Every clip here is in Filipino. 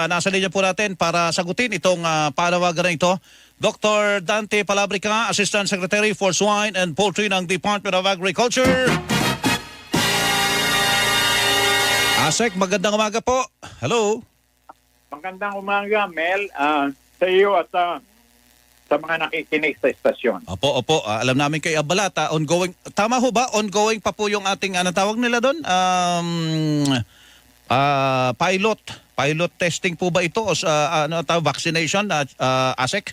nasa linya po natin para sagutin itong panawagan na ito. Dr. Dante Palabrica, Assistant Secretary for Swine and Poultry ng Department of Agriculture. Asek, magandang umaga po. Hello. Magandang umaga, Mel, sa iyo at sa mga nakikinig sa estasyon. Opo. Alam namin kay Abalata, ongoing. Tama ho ba? Ongoing pa po yung ating, tawag nila doon? Pilot testing po ba ito? O vaccination, Asek?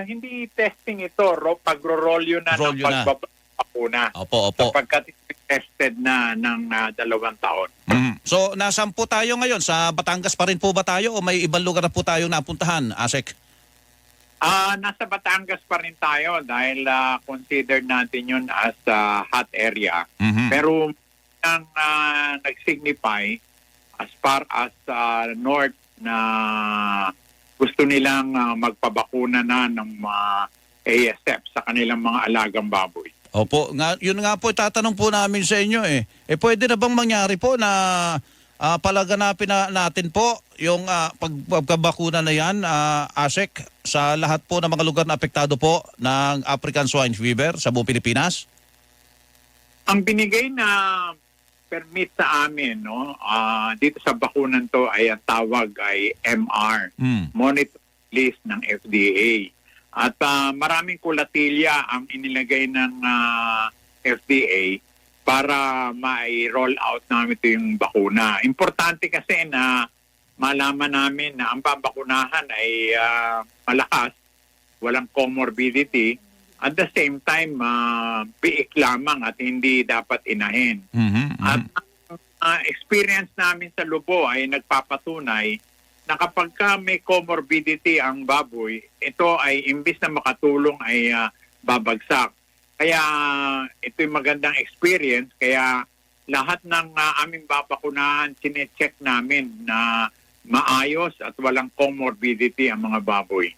Hindi testing ito, pagro-roll yun na ng pagbabakuna. Opo. Sapagkat tested na ng 2 taon. So, nasaan po tayo ngayon? Sa Batangas pa rin po ba tayo o may ibang lugar na po tayong napuntahan, Asek? Nasa Batangas pa rin tayo dahil considered natin yun as hot area. Pero ang nag-signify as far as north na gusto nilang magpabakuna na ng ASF sa kanilang mga alagang baboy. Opo, yun nga po tatanong po namin sa inyo eh. Pwede na bang mangyari po na palaganapin natin po yung pagkabakuna na yan, Asek, sa lahat po ng mga lugar na apektado po ng African Swine Fever sa buong Pilipinas? Ang binigay na permit sa amin dito sa bakunan to ay ang tawag ay MR, Monitor List ng FDA. At maraming kulatilya ang inilagay ng FDA para ma-roll out namin ito yung bakuna. Importante kasi na malaman namin na ang babakunahan ay malakas, walang comorbidity, at the same time, biik lamang at hindi dapat inahin. At experience namin sa Lubo ay nagpapatunay na kapag may comorbidity ang baboy, ito ay imbis na makatulong ay babagsak. Kaya ito'y magandang experience. Kaya lahat ng aming babakunahan, sinecheck namin na maayos at walang comorbidity ang mga baboy.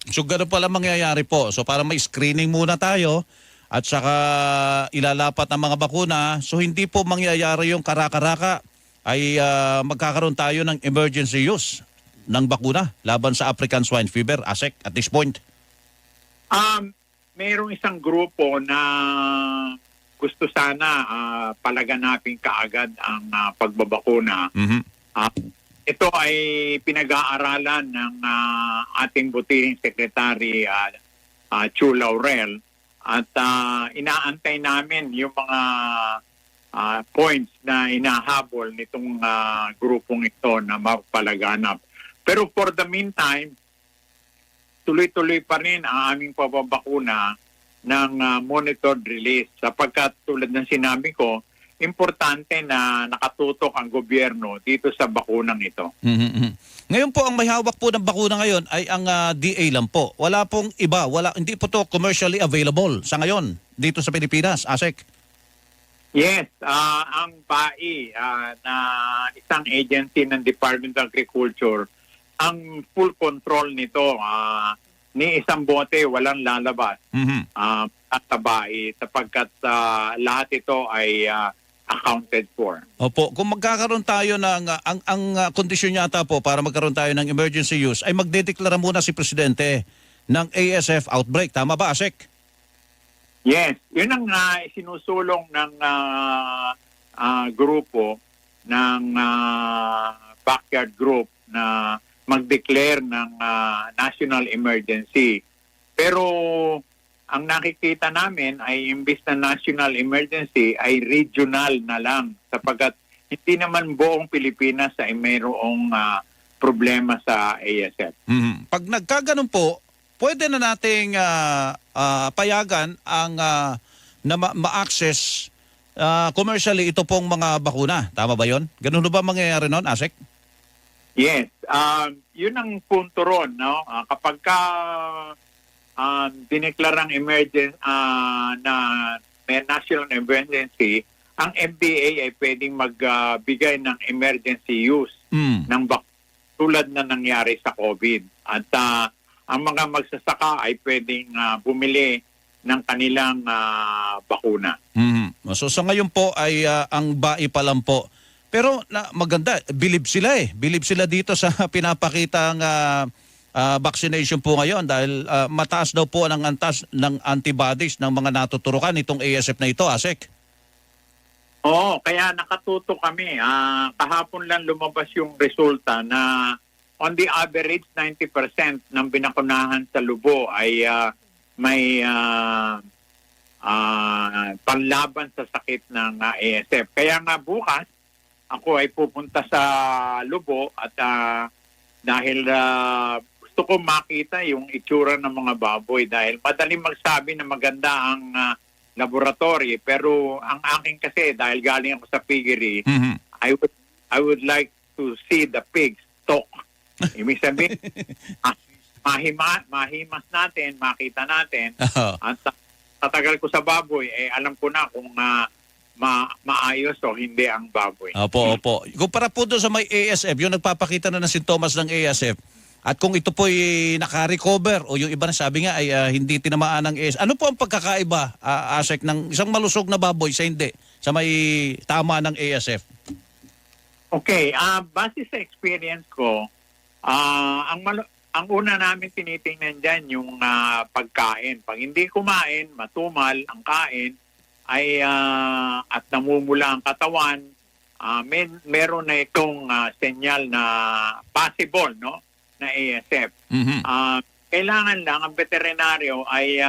So gano'n pala mangyayari po. So para may screening muna tayo at saka ilalapat ang mga bakuna. So hindi po mangyayari yung karaka-raka ay magkakaroon tayo ng emergency use ng bakuna laban sa African Swine Fever, Asek, at this point? Mayroong isang grupo na gusto sana palaganapin kaagad ang pagbabakuna. Ito ay pinag-aaralan ng ating butihing Secretary Chu Laurel at inaantay namin yung mga points na inahabol nitong grupong ito na mapalaganap. Pero for the meantime, tuloy-tuloy pa rin ang aming pababakuna ng monitored release sapagkat tulad ng sinabi ko, importante na nakatutok ang gobyerno dito sa bakunang ito. Ngayon po, ang may hawak po ng bakuna ngayon ay ang DA lang po. Wala pong iba, hindi po to commercially available sa ngayon dito sa Pilipinas, Asek? Yes, ang BAI na isang agency ng Department of Agriculture, ang full control nito, ni isang bote walang lalabas at sa BAI sapagkat lahat ito ay accounted for. Opo, kung magkakaroon tayo ng, ang kondisyon yata po para magkaroon tayo ng emergency use ay magdedeklara muna si Presidente ng ASF outbreak. Tama ba, Asek? Yes, yun ang sinusulong ng grupo ng backyard group na mag-declare ng national emergency. Pero ang nakikita namin ay imbis na national emergency ay regional na lang sapagkat hindi naman buong Pilipinas ay mayroong problema sa ASF. Pag nagkaganon po, pwede na nating payagan ang na ma-access commercially ito pong mga bakuna. Tama ba yon? Ganun ba mangyayari noon, Asek? Yes. Yun ang punto ron. No? Kapag dineklarang emergency na may national emergency, ang FDA ay pwedeng magbigay ng emergency use ng tulad na nangyari sa COVID. At ang mga magsasaka ay pwedeng bumili ng kanilang bakuna. So sa ngayon po ay ang BAI pa lang po Pero maganda, believe sila eh. Believe sila dito sa pinapakitang vaccination po ngayon dahil mataas daw po ang antas ng antibodies ng mga natuturukan itong ASF na ito, Asek. Oo, kaya nakatuto kami. Kahapon lang lumabas yung resulta na on the average, 90% ng binakunahan sa Lubo ay may panlaban sa sakit ng ASF. Kaya nga bukas, ako ay pupunta sa Lubo at dahil gusto ko makita yung itsura ng mga baboy dahil madaling magsabi na maganda ang laboratory pero ang akin kasi dahil galing ako sa piggery, I would like to see the pigs talk. Ibig sabihin, mahimas natin, makita natin at tatagal ko sa baboy, alam ko na kung maayos o hindi ang baboy. Opo. Kumpara po doon sa may ASF, yung nagpapakita na ng sintomas ng ASF, at kung ito po ay naka-recover o yung iba na sabi nga ay hindi tinamaan ng ASF, ano po ang pagkakaiba, Asek, ng isang malusog na baboy sa hindi, sa may tama ng ASF? Okay, base sa experience ko, ang una namin tinitingnan dyan yung pagkain. Pag hindi kumain, matumal ang kain, ay at namumula ang katawan, meron na itong senyal na possible, no, na ASF. Kailangan lang ang veterinaryo ay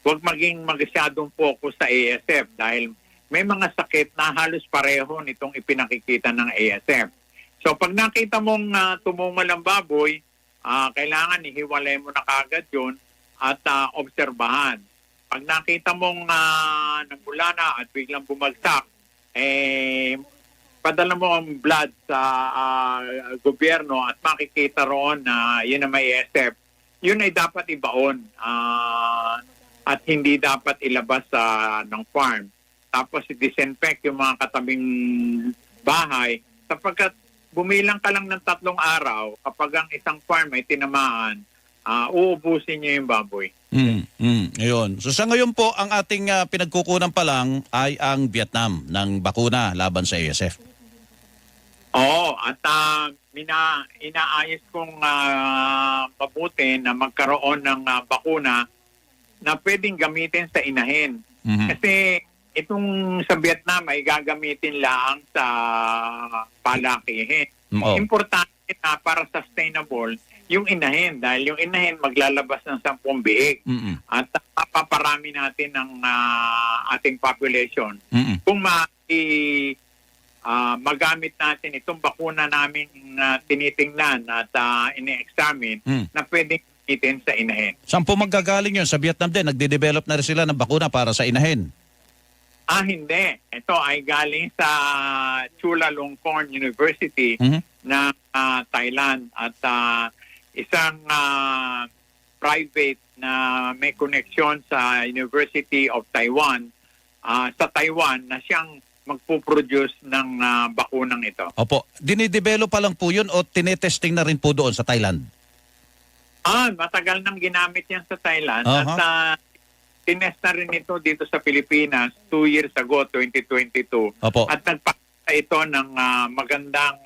huwag maging masyadong focus sa ASF dahil may mga sakit na halos pareho nitong ipinakikita ng ASF. So pag nakita mong tumungal ang baboy, kailangan ihiwalay mo na kagad yun at obserbahan. Pag nakita mong nagmula na at biglang bumagsak, padala mo ang blood sa gobyerno at makikita roon na yun na may ASF. Yun ay dapat ibaon at hindi dapat ilabas ng farm. Tapos i-disinfect yung mga katabing bahay sapagkat bumilang ka lang ng 3 araw kapag ang isang farm ay tinamaan, uubusin niya yung baboy. Ayun. So sa ngayon po, ang ating pinagkukunan pa lang ay ang Vietnam ng bakuna laban sa ASF. Oo, at inaayos kong mabuti na magkaroon ng bakuna na pwedeng gamitin sa inahin. Kasi itong sa Vietnam ay gagamitin lang sa palakihin. Importante na para sustainable yung inahin dahil yung inahin maglalabas ng 10 biig at paparami natin ng ating population. Kung magamit natin itong bakuna namin tinitingnan at ine-examine na pwedeng gamitin sa inahin. Saan po manggagaling yun? Sa Vietnam din, nagde-develop na rin sila ng bakuna para sa inahin. Hindi. Ito ay galing sa Chulalongkorn University na Thailand at isang private na may connection sa University of Taiwan sa Taiwan na siyang magpuproduce ng bakunang ito. Opo. Dinidevelop pa lang po yun o tinetesting na rin po doon sa Thailand? Matagal nang ginamit yan sa Thailand at tinest na rin ito dito sa Pilipinas 2 years ago, 2022. Opo. At nagpakita ito ng magandang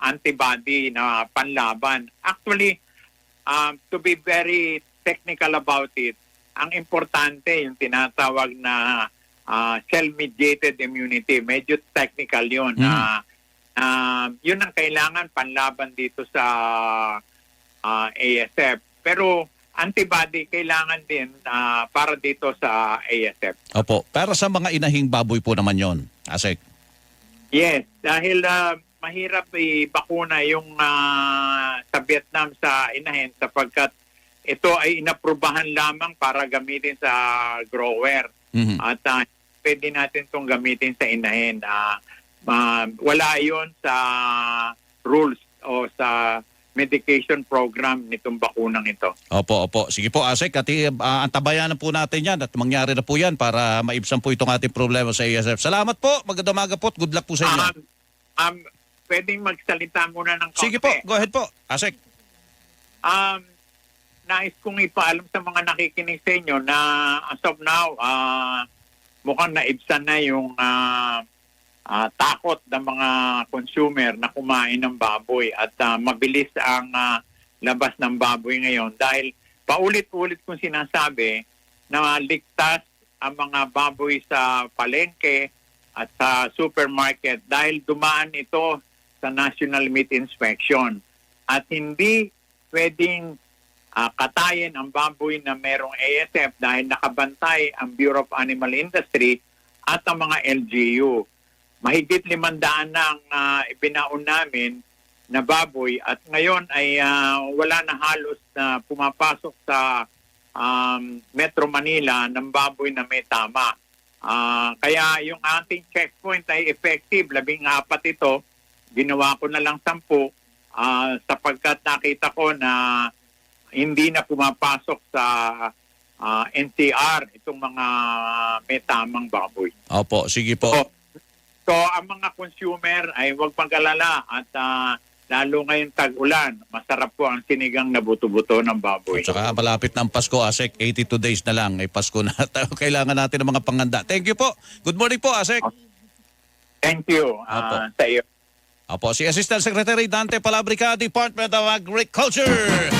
antibody na panlaban. Actually, to be very technical about it, ang importante yung tinatawag na cell-mediated immunity. Medyo technical yun. Yun ang kailangan panlaban dito sa ASF. Pero antibody kailangan din para dito sa ASF. Opo. Para sa mga inahing baboy po naman yon, Asek. Yes, dahil mahirap i-bakuna yung sa Vietnam sa inahin sapagkat ito ay inaprubahan lamang para gamitin sa grower. At pwede natin itong gamitin sa inahin. Wala yon sa rules o sa medication program nitong bakunang ito. Opo. Sige po, Asek, at antabayanan po natin yan at mangyari na po yan para maibsan po itong ating problema sa ASF. Salamat po, magandang umaga po, good luck po sa inyo. Pwedeng magsalita muna ng kaunti. Sige po, go ahead po, Asek. Nais kong ipaalam sa mga nakikinig sa inyo na as of now, mukhang naibsan na yung takot ng mga consumer na kumain ng baboy at mabilis ang labas ng baboy ngayon dahil paulit-ulit kong sinasabi na ligtas ang mga baboy sa palengke at sa supermarket dahil dumaan ito sa National Meat Inspection at hindi pwedeng katayin ang baboy na merong ASF dahil nakabantay ang Bureau of Animal Industry at ang mga LGU. Mahigit 500 na ang ibinaon namin na baboy at ngayon ay wala na halos na pumapasok sa Metro Manila ng baboy na may tama. Kaya yung ating checkpoint ay effective. 14 ito. Ginawa ko na lang 10 sapagkat nakita ko na hindi na pumapasok sa NCR itong mga may tamang baboy. Opo, sige po. So ang mga consumer ay huwag mag-alala at lalo ngayon tag-ulan, masarap po ang sinigang na buto-buto ng baboy. At saka malapit ng Pasko, Asek, 82 days na lang, ay Pasko na. Kailangan natin ng mga panghanda. Thank you po. Good morning po, Asek. Thank you sa iyo. Opo, si Assistant Secretary Dante Palabrica, Department of Agriculture.